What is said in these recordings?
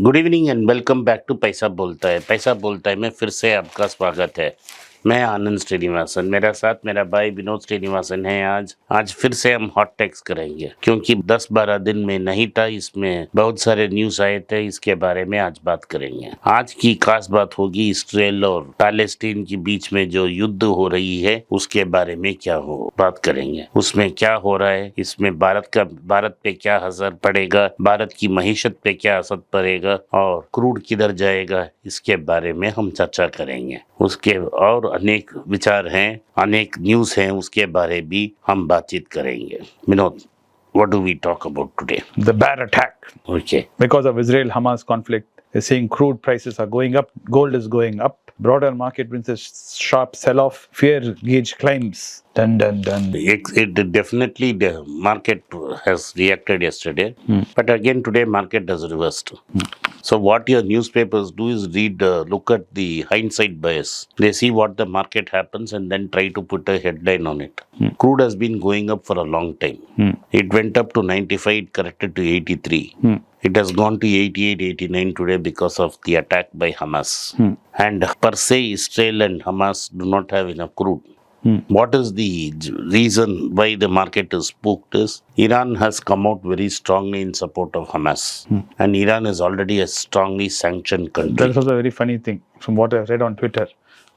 Good evening and welcome back to Paisa Bolta है। पैसा बोलता है में फिर से आपका स्वागत है। मैं आनंद श्रीनिवासन, मेरा साथ मेरा भाई विनोद श्रीनिवासन है। आज फिर से हम हॉट टैक्स करेंगे क्योंकि 10-12 दिन में नहीं था, इसमें बहुत सारे न्यूज आए थे, इसके बारे में आज बात करेंगे। आज की खास बात होगी इसराइल और पैलेस्टीन के बीच में जो युद्ध हो रही है उसके बारे में बात करेंगे। उसमें क्या हो रहा है, इसमें भारत पे क्या असर पड़ेगा, भारत की मईशत पे क्या असर पड़ेगा और क्रूड किधर जाएगा, इसके बारे में हम चर्चा करेंगे। उसके और अनेक विचार हैं, अनेक न्यूज हैं, उसके बारे भी हम बातचीत करेंगे। Vinod, what do we talk about today? The bad attack. Okay. Because of Israel-Hamas conflict, they're saying crude prices are going up, gold is going up, broader market brings a sharp sell-off, fear gauge climbs. Dun, dun, dun. It definitely, the market has reacted yesterday, but again today market has reversed. So what your newspapers do is look at the hindsight bias. They see what the market happens and then try to put a headline on it. Crude has been going up for a long time. It went up to 95, it corrected to 83. It has gone to 88, 89 today because of the attack by Hamas. And per se, Israel and Hamas do not have enough crude. What is the reason why the market is spooked is Iran has come out very strongly in support of Hamas. And Iran is already a strongly sanctioned country. That is also a very funny thing from what I read on Twitter.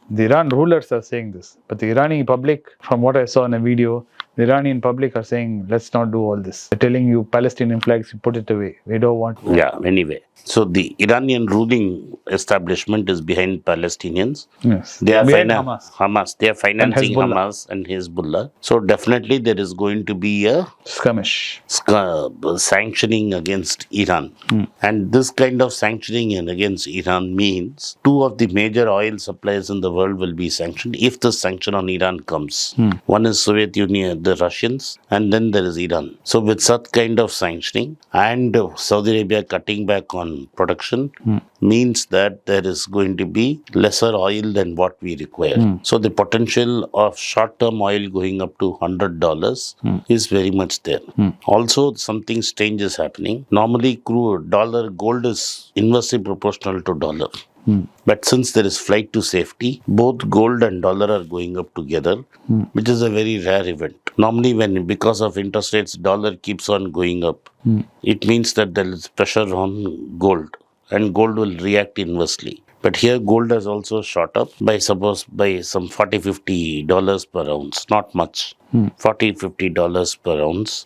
The Iran rulers are saying this, but the Iranian public, from what I saw in a video, the Iranian public are saying, let's not do all this. They're telling you Palestinian flags, you put it away. We don't want war. Yeah, anyway. So the Iranian ruling establishment is behind Palestinians. Yes. They are Behind Hamas. They are financing Hezbollah. Hamas and Hezbollah. So definitely there is going to be a Skirmish. Sanctioning against Iran. And this kind of sanctioning against Iran means two of the major oil suppliers in the world will be sanctioned if the sanction on Iran comes. One is Soviet Union, the Russians, and then there is Iran. So with such kind of sanctioning and Saudi Arabia cutting back on production means that there is going to be lesser oil than what we require. So the potential of short-term oil going up to $100 is very much there. Also, something strange is happening. Normally, gold is inversely proportional to dollar. But since there is flight to safety, both gold and dollar are going up together, which is a very rare event. Normally, because of interest rates, dollar keeps on going up, it means that there is pressure on gold and gold will react inversely. But here gold has also shot up by some $40-50 per ounce, not much. $40-50 per ounce.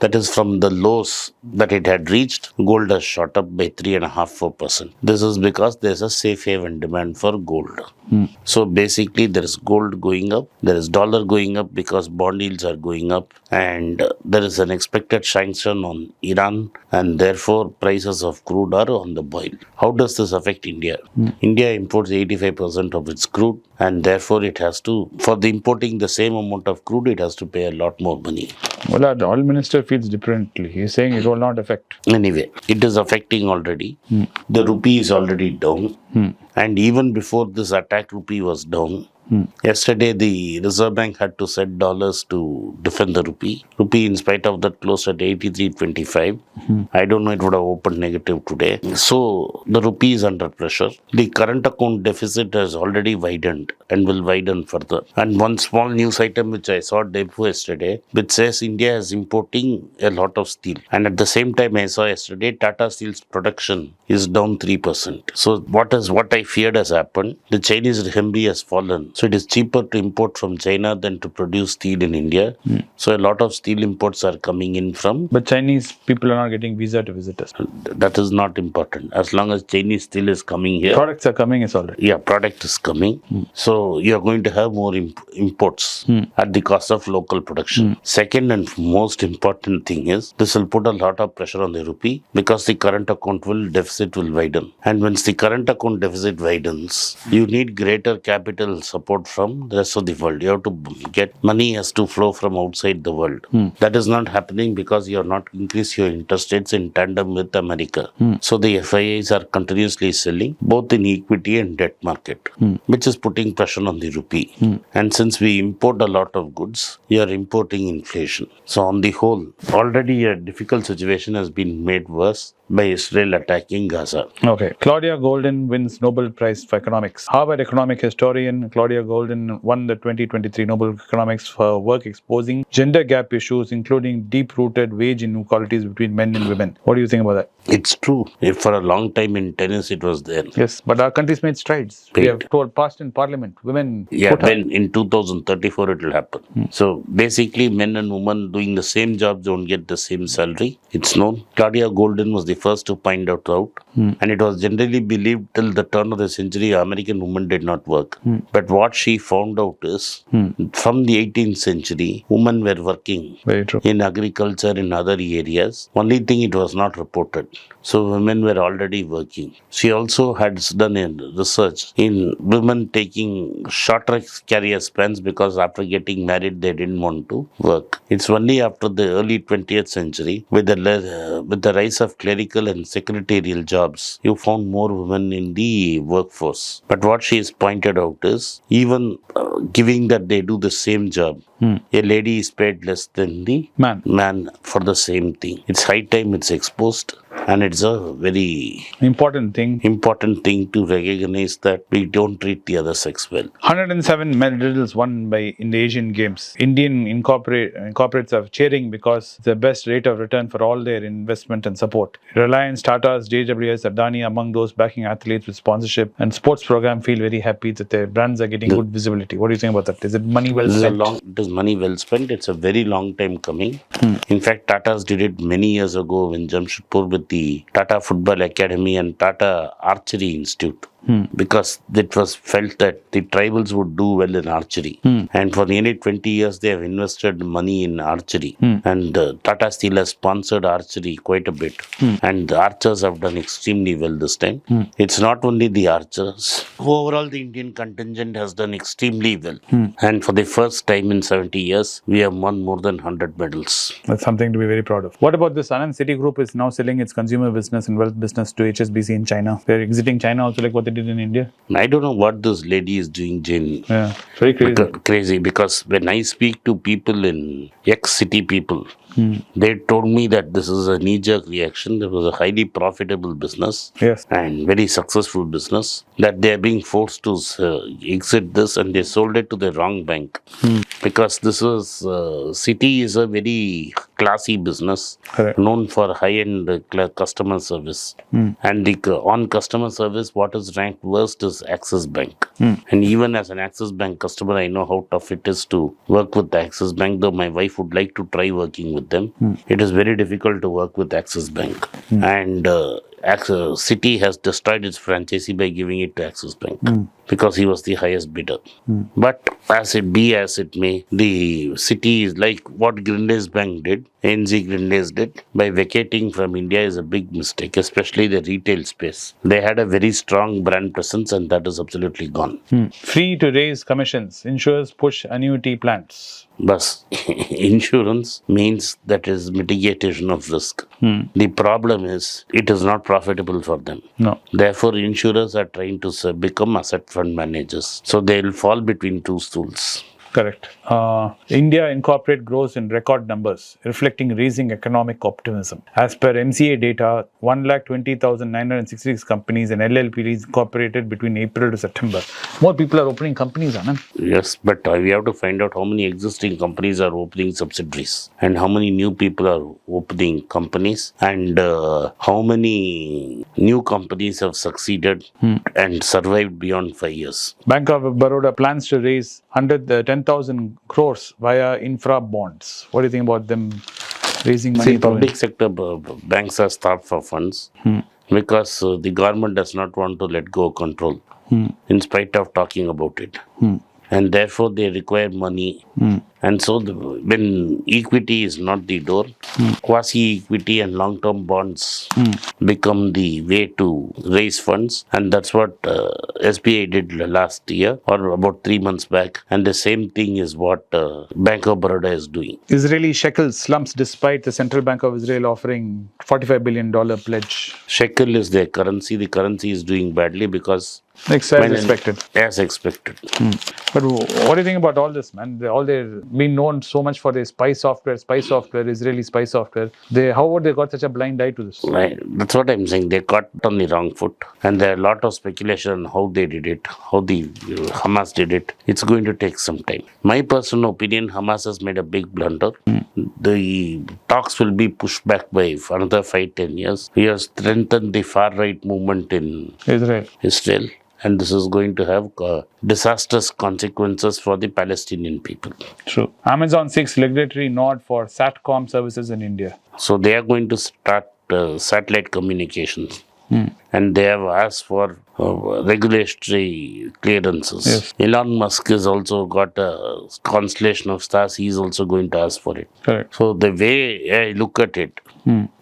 That is from the lows that it had reached. Gold has shot up by 3.5-4%. This is because there is a safe haven demand for gold. So basically there is gold going up, there is dollar going up because bond yields are going up, and there is an expected sanction on Iran, and therefore prices of crude are on the boil. How does this affect India? India imports 85% of its crude, and therefore it has to, for the importing the same amount of crude, it has to pay a lot more money. Well, the oil minister feels differently. He's saying it will not affect. Anyway, it is affecting already. The rupee is already down. And even before this attack, rupee was down. Yesterday, the Reserve Bank had to set dollars to defend the rupee. Rupee, in spite of that, closed at 83.25. I don't know, it would have opened negative today. So, the rupee is under pressure. The current account deficit has already widened and will widen further. And one small news item which I saw day before yesterday, which says India is importing a lot of steel. And at the same time, I saw yesterday, Tata Steel's production is down 3%. So, what I feared has happened. The Chinese renminbi has fallen. So it is cheaper to import from China than to produce steel in India. So a lot of steel imports are coming in from. But Chinese people are not getting visa to visit us. That is not important. As long as Chinese steel is coming here. Products are coming, it's already. Yeah, product is coming. So you are going to have more imports at the cost of local production. Second and most important thing is this will put a lot of pressure on the rupee because the current account deficit will widen. And once the current account deficit widens, you need greater capital support from the rest of the world. You have to get money has to flow from outside the world. That is not happening because you are not increased your interest rates in tandem with America. So the FIIs are continuously selling both in equity and debt market, which is putting pressure on the rupee. And since we import a lot of goods, we are importing inflation. So on the whole, already a difficult situation has been made worse by Israel attacking Gaza. Okay. Claudia Golden wins Nobel Prize for Economics. Harvard economic historian Claudia Golden won the 2023 Nobel Economics for her work exposing gender gap issues, including deep-rooted wage inequalities between men and women. What do you think about that? It's true. If for a long time in tennis it was there. Yes, but our country's made strides. We have passed in parliament. Women. Yeah, when in 2034 it will happen. So basically, men and women doing the same job don't get the same salary. It's known. Claudia Golden was the first to find out, and it was generally believed till the turn of the century American women did not work. But what she found out is from the 18th century, women were working Very true. in agriculture in other areas. Only thing it was not reported. So women were already working. She also had done a research in women taking shorter career spans because after getting married they didn't want to work. It's only after the early 20th century with the rise of clerical and secretarial jobs you found more women in the workforce. But what she has pointed out is even giving that they do the same job, a lady is paid less than the man for the same thing. It's high time it's exposed, and it's a very important thing to recognize that we don't treat the other sex well. 107 medals won in the Asian Games. Indian corporates are cheering because it's the best rate of return for all their investment and support. Reliance, Tata's, JWS, Adani among those backing athletes with sponsorship and sports program feel very happy that their brands are getting good visibility. What do you think about that? Is it money well spent? It is money well spent. It's a very long time coming. In fact, Tata's did it many years ago in Jamshedpur with the Tata Football Academy and Tata Archery Institute. Because it was felt that the tribals would do well in archery. And for nearly 20 years, they have invested money in archery. And Tata Steel has sponsored archery quite a bit. And the archers have done extremely well this time. It's not only the archers. Overall, the Indian contingent has done extremely well. And for the first time in 70 years, we have won more than 100 medals. That's something to be very proud of. What about this? Anand Citigroup is now selling its consumer business and wealth business to HSBC in China. They're exiting China also like what they did in India. I don't know what this lady is doing, Jane. Yeah, very Crazy, because when I speak to people in ex-city people, they told me that this is a knee-jerk reaction. There was a highly profitable business and very successful business that they are being forced to exit this, and they sold it to the wrong bank because this was Citi is a very classy business known for high-end customer service, and on customer service, what is ranked worst is Axis Bank. And even as an Axis Bank customer, I know how tough it is to work with Axis Bank. Though my wife would like to try working with them, it is very difficult to work with Axis Bank. And Citi has destroyed its franchisee by giving it to Axis Bank because he was the highest bidder. But as it may, the Citi is like what Grindays Bank did, NZ Grindays did, by vacating from India is a big mistake, especially the retail space. They had a very strong brand presence and that is absolutely gone. Free to raise commissions. Insurers push annuity plans. But insurance means that is mitigation of risk. The problem is it is not profitable for them. No. Therefore, insurers are trying to become asset fund managers. So they will fall between two stools. Correct. India incorporate grows in record numbers, reflecting rising economic optimism. As per MCA data, 120,966 companies and LLPs incorporated between April to September. More people are opening companies, Anand. Yes, but we have to find out how many existing companies are opening subsidiaries and how many new people are opening companies and how many new companies have succeeded and survived beyond 5 years. Bank of Baroda plans to raise 10,000 crores via infra bonds. What do you think about them raising money? Public sector banks are starved for funds because the government does not want to let go of control in spite of talking about it. And therefore they require money. And so when equity is not the door, quasi-equity and long-term bonds become the way to raise funds. And that's what SBI did last year or about 3 months back. And the same thing is what Bank of Baroda is doing. Israeli shekel slumps despite the Central Bank of Israel offering $45 billion pledge. Shekel is their currency. The currency is doing badly because as expected. As expected. But what do you think about all this, man? All their been known so much for their spy software, Israeli spy software. How would they got such a blind eye to this? Right. That's what I'm saying. They got on the wrong foot, and there are a lot of speculation on how they did it, how the Hamas did it. It's going to take some time. My personal opinion: Hamas has made a big blunder. The talks will be pushed back by another 5-10 years. We have strengthened the far right movement in Israel. And this is going to have disastrous consequences for the Palestinian people. True. Amazon seeks regulatory nod for SATCOM services in India. So they are going to start satellite communications. And they have asked for regulatory clearances. Yes. Elon Musk has also got a constellation of stars. He's also going to ask for it. Correct. So the way I look at it,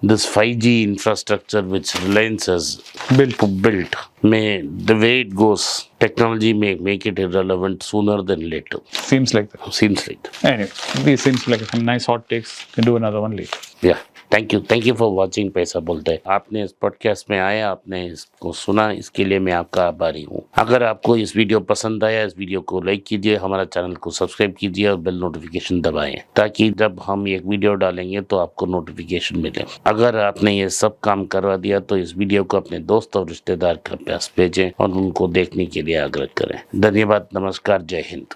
this 5G infrastructure which Reliance has built, the way it goes, technology may make it irrelevant sooner than later. Seems like that. Seems like that. Anyway, these seems like some nice hot takes. Can do another one later. Yeah. Thank you for watching पैसा बोलता है। आपने इस podcast में आया, आपने इसको सुना, इसके लिए मैं आपका आभारी हूँ। अगर आपको इस वीडियो पसंद आया, इस वीडियो को लाइक कीजिए, हमारा चैनल को सब्सक्राइब कीजिए और बेल नोटिफिकेशन दबाएं, ताकि जब हम एक वीडियो डालेंगे तो आपको नोटिफिकेशन मिले। अगर आपने ये सब काम करवा दिया तो इस वीडियो को अपने दोस्त और रिश्तेदार के पास भेजें और उनको देखने के लिए आग्रह करें। धन्यवाद, नमस्कार, जय हिंद।